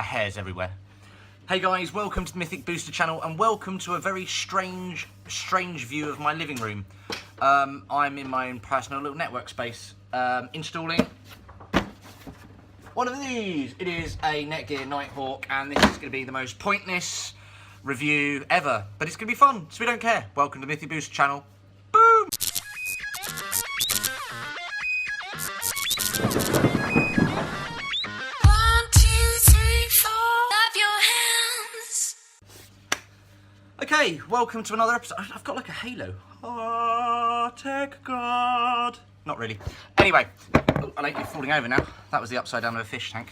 My hair's everywhere. Hey guys, welcome to the Mythic Booster channel and welcome to a very strange view of my living room. I'm in my own personal little network space, installing one of these. It is a Netgear Nighthawk and this is going to be the most pointless review ever, but it's going to be fun, so we don't care. Welcome to the Mythic Booster channel. Boom! Okay, welcome to another episode. I've got like a halo. Oh, tech god. Not really. Anyway, I like you falling over now. That was the upside down of a fish tank.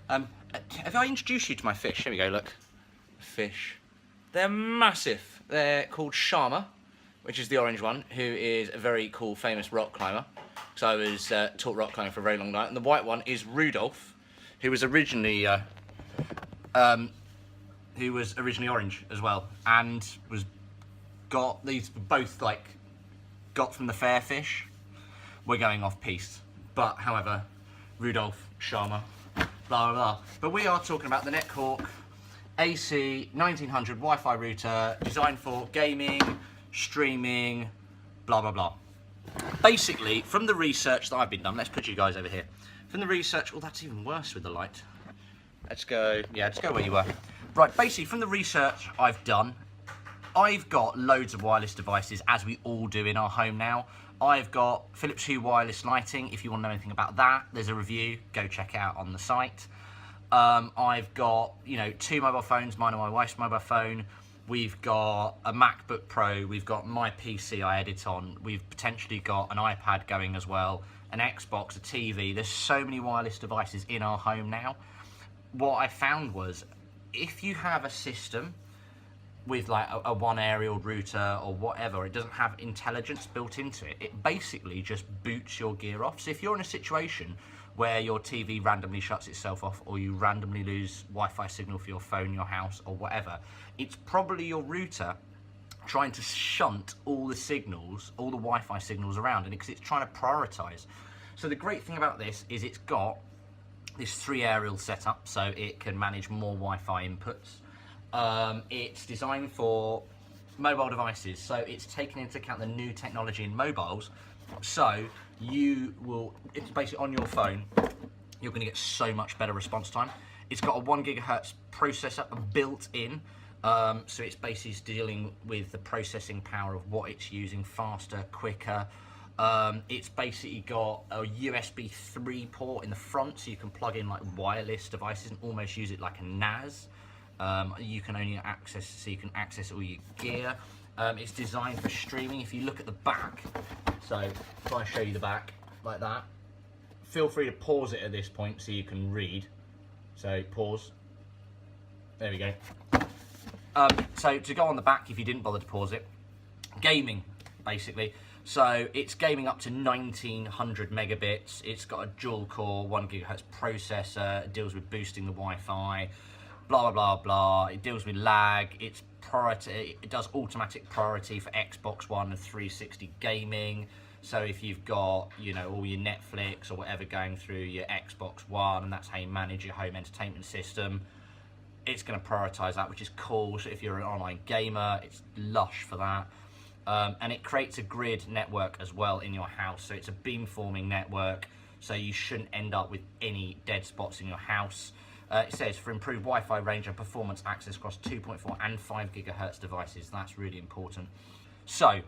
Have I introduced you to my fish? Here we go, look. Fish. They're massive. They're called Sharma, which is the orange one, who is a very cool, famous rock climber. So I was taught rock climbing for a very long time. And the white one is Rudolph, who was originally orange as well, and got these both got from the fair fish. We're going off piste, but however, Rudolph, Sharma, blah blah blah. But we are talking about the Nighthawk AC1900 Wi-Fi router, designed for gaming, streaming, blah blah blah. Basically, from the research that I've been done, let's put you guys over here. From the research, oh, that's even worse with the light. Let's go where you were. Right, basically, from the research I've done, I've got loads of wireless devices, as we all do in our home now. I've got Philips Hue wireless lighting. If you want to know anything about that, there's a review. Go check it out on the site. I've got, two mobile phones, mine and my wife's mobile phone. We've got a MacBook Pro. We've got my PC I edit on. We've potentially got an iPad going as well, an Xbox, a TV. There's so many wireless devices in our home now. What I found was, if you have a system with like a one aerial router or whatever, it doesn't have intelligence built into it. It basically just boots your gear off. So if you're in a situation where your TV randomly shuts itself off, or you randomly lose Wi-Fi signal for your phone, your house, or whatever, it's probably your router trying to shunt all the signals, all the Wi-Fi signals around, and because it's trying to prioritize. So the great thing about this is it's got this 3 aerial setup, so it can manage more Wi-Fi inputs. It's designed for mobile devices, so it's taken into account the new technology in mobiles. So it's basically on your phone, you're going to get so much better response time. It's got a 1 GHz processor built in, so it's basically dealing with the processing power of what it's using, faster, quicker. It's basically got a USB 3 port in the front, so you can plug in like wireless devices and almost use it like a NAS. You can only access all your gear. It's designed for streaming. If you look at the back, so if I show you the back like that, feel free to pause it at this point so you can read. So pause. There we go. So to go on the back, if you didn't bother to pause it, gaming basically. So it's gaming up to 1900 megabits. It's got a dual core 1 GHz processor. It deals with boosting the Wi-Fi, blah, blah, blah, blah. It deals with lag. It does automatic priority for Xbox One and 360 gaming. So if you've got, all your Netflix or whatever going through your Xbox One, and that's how you manage your home entertainment system, it's going to prioritize that, which is cool. So if you're an online gamer, it's lush for that. And it creates a grid network as well in your house. So it's a beamforming network, so you shouldn't end up with any dead spots in your house. It says for improved Wi-Fi range and performance access across 2.4 and 5 GHz devices. That's really important. So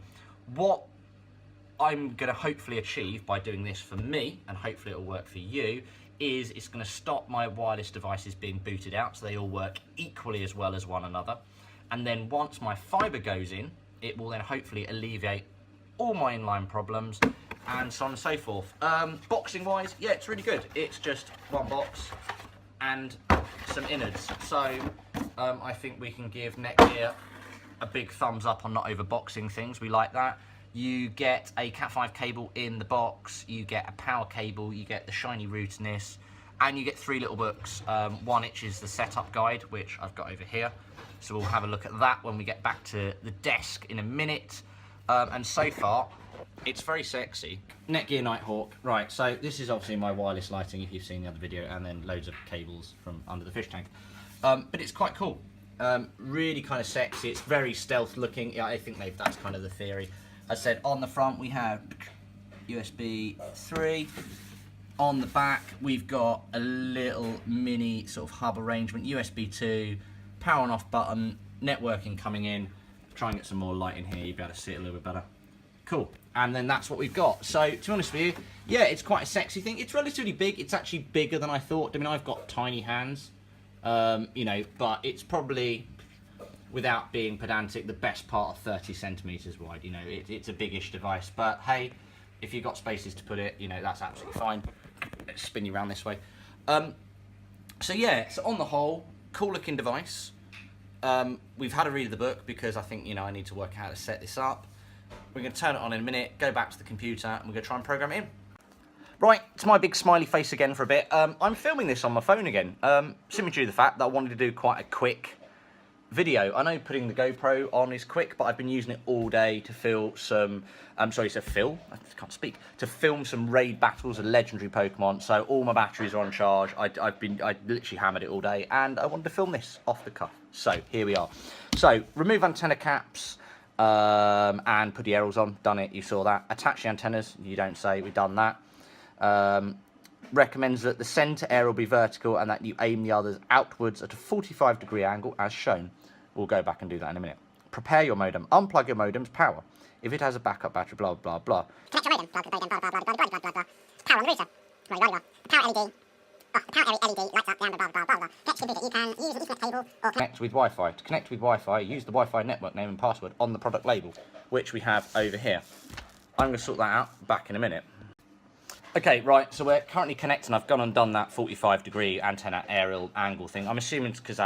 what I'm going to hopefully achieve by doing this for me, and hopefully it'll work for you, is it's going to stop my wireless devices being booted out, so they all work equally as well as one another. And then once my fibre goes in, it will then hopefully alleviate all my inline problems, and so on and so forth. Boxing wise, yeah, it's really good. It's just one box and some innards. So I think we can give Netgear a big thumbs up on not overboxing things. We like that. You get a Cat5 cable in the box, you get a power cable, you get the shiny rooterness, and you get 3 little books. One which is the setup guide, which I've got over here. So we'll have a look at that when we get back to the desk in a minute. And so far, It's very sexy. Netgear Nighthawk. Right, so this is obviously my wireless lighting if you've seen the other video, and then loads of cables from under the fish tank. But it's quite cool. Really kind of sexy. It's very stealth looking. Yeah, I think that's kind of the theory. As I said, on the front we have USB 3. On the back we've got a little mini sort of hub arrangement, USB 2, power on off button, networking coming in. Try and get some more light in here, you'll be able to see it a little bit better. Cool, and then that's what we've got. So, to be honest with you, yeah, it's quite a sexy thing. It's relatively big. It's actually bigger than I thought. I mean, I've got tiny hands, you know, but it's probably, without being pedantic, the best part of 30 centimetres wide. You know, it's a biggish device, but hey, if you've got spaces to put it, you know, that's absolutely fine. Let's spin you around this way. So yeah, so on the whole, cool looking device. We've had a read of the book because I think, you know, I need to work out how to set this up. We're going to turn it on in a minute, go back to the computer, and we're going to try and program it in. Right, it's my big smiley face again for a bit. I'm filming this on my phone again, simply due to the fact that I wanted to do quite a quick video. I know putting the GoPro on is quick, but I've been using it all day to film some, to film some raid battles of legendary Pokemon, so all my batteries are on charge. I literally hammered it all day, and I wanted to film this off the cuff. So, here we are. So, remove antenna caps, and put the aerials on. Done it, you saw that. Attach the antennas, you don't say, we've done that. Recommends that the centre aerial be vertical and that you aim the others outwards at a 45-degree angle as shown. We'll go back and do that in a minute. Prepare your modem. Unplug your modem's power. If it has a backup battery, blah, blah, blah. Connect your modem. Plug the modem, blah, blah, blah, blah, blah, blah, blah. Power on the router. Blah, blah, blah. Power LED. Oh, power LED lights up, blah, blah, blah, blah, blah. Connect to computer. You can use an Ethernet cable or connect with Wi-Fi. To connect with Wi-Fi, use the Wi-Fi network name and password on the product label, which we have over here. I'm going to sort that out back in a minute. Okay, right, so we're currently connecting. I've gone and done that 45-degree antenna aerial angle thing. I'm assuming it's because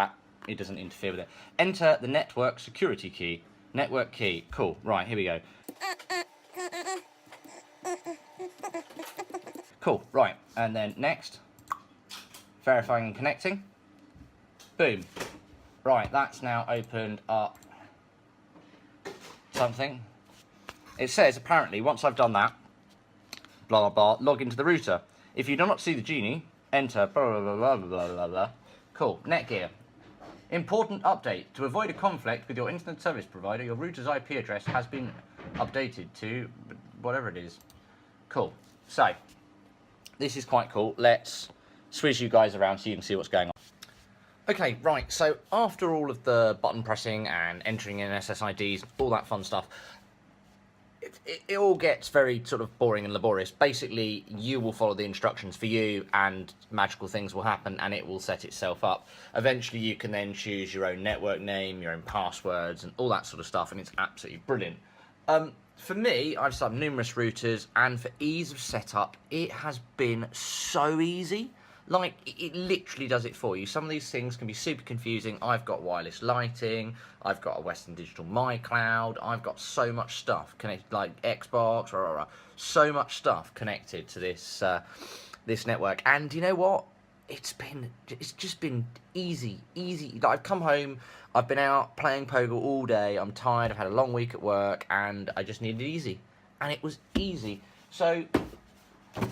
it doesn't interfere with it. Enter the network security key. Network key. Cool. Right, here we go. Cool, right, and then next. Verifying and connecting. Boom. Right, that's now opened up something. It says, apparently, once I've done that, blah, blah, blah, log into the router. If you do not see the genie, enter blah, blah, blah, blah, blah, blah, blah. Cool. Netgear. Important update. To avoid a conflict with your internet service provider, your router's IP address has been updated to whatever it is. Cool. So, this is quite cool. Let's swizz you guys around so you can see what's going on. Okay, right. So, after all of the button pressing and entering in SSIDs, all that fun stuff, it all gets very sort of boring and laborious. Basically, you will follow the instructions for you and magical things will happen and it will set itself up. Eventually, you can then choose your own network name, your own passwords and all that sort of stuff, and it's absolutely brilliant. For me, I've set up numerous routers, and for ease of setup, it has been so easy. Like, it literally does it for you. Some of these things can be super confusing. I've got wireless lighting, I've got a Western Digital MyCloud, I've got so much stuff connected, like Xbox, so much stuff connected to this this network. And you know what? It's just been easy. I've come home, I've been out playing poker all day, I'm tired, I've had a long week at work, and I just needed easy. And it was easy. So,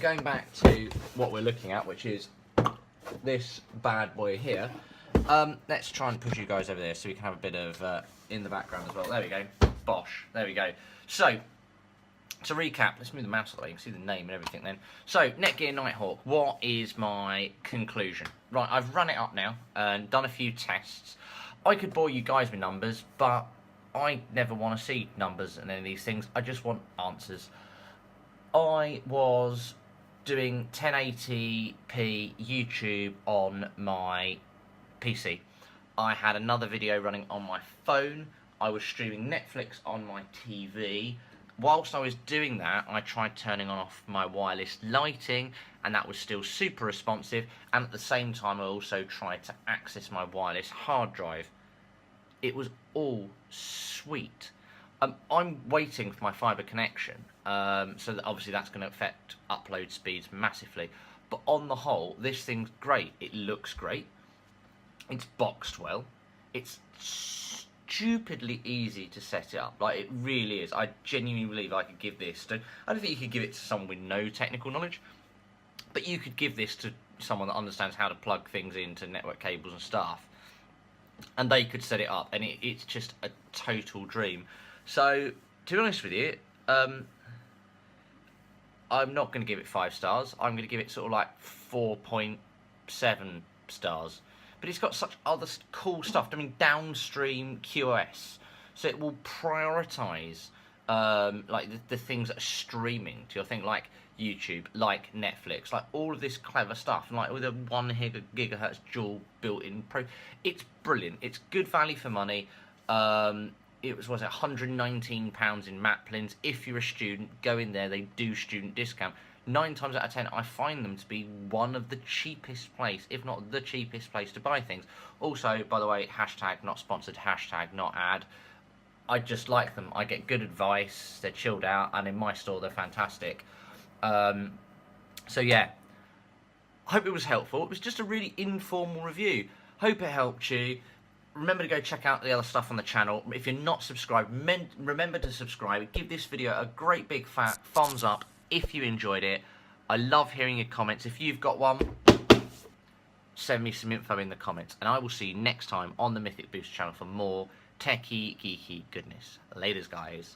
going back to what we're looking at, which is this bad boy here. Let's try and push you guys over there so we can have a bit of in the background as well. There we go. Bosh. There we go. So, to recap, let's move the mouse away. You can see the name and everything then. So, Netgear Nighthawk, what is my conclusion? Right, I've run it up now and done a few tests. I could bore you guys with numbers, but I never want to see numbers and any of these things. I just want answers. I was doing 1080p YouTube on my PC. I had another video running on my phone. I was streaming Netflix on my TV. Whilst I was doing that, I tried turning off my wireless lighting, and that was still super responsive. And at the same time, I also tried to access my wireless hard drive. It was all sweet. I'm waiting for my fibre connection, so that obviously that's going to affect upload speeds massively. But on the whole, this thing's great. It looks great. It's boxed well. It's stupidly easy to set it up. Like, it really is. I genuinely believe I could give this to, I don't think you could give it to someone with no technical knowledge, but you could give this to someone that understands how to plug things into network cables and stuff, and they could set it up, and it's just a total dream. So, to be honest with you, I'm not going to give it 5 stars. I'm going to give it sort of like 4.7 stars. But it's got such other cool stuff. I mean, downstream QoS, so it will prioritise like the things that are streaming to your thing, like YouTube, like Netflix, like all of this clever stuff, and like with a 1 gigahertz dual built-in pro. It's brilliant. It's good value for money. It was £119 in Maplins. If you're a student, go in there. They do student discount. 9 times out of 10, I find them to be one of the cheapest place, if not the cheapest place to buy things. Also, by the way, hashtag not sponsored, hashtag not ad. I just like them. I get good advice. They're chilled out, and in my store, they're fantastic. So yeah, I hope it was helpful. It was just a really informal review. Hope it helped you. Remember to go check out the other stuff on the channel. If you're not subscribed, remember to subscribe. Give this video a great big fat thumbs up if you enjoyed it. I love hearing your comments. If you've got one, send me some info in the comments. And I will see you next time on the Mythic Boost channel for more techie, geeky goodness. Laters, guys.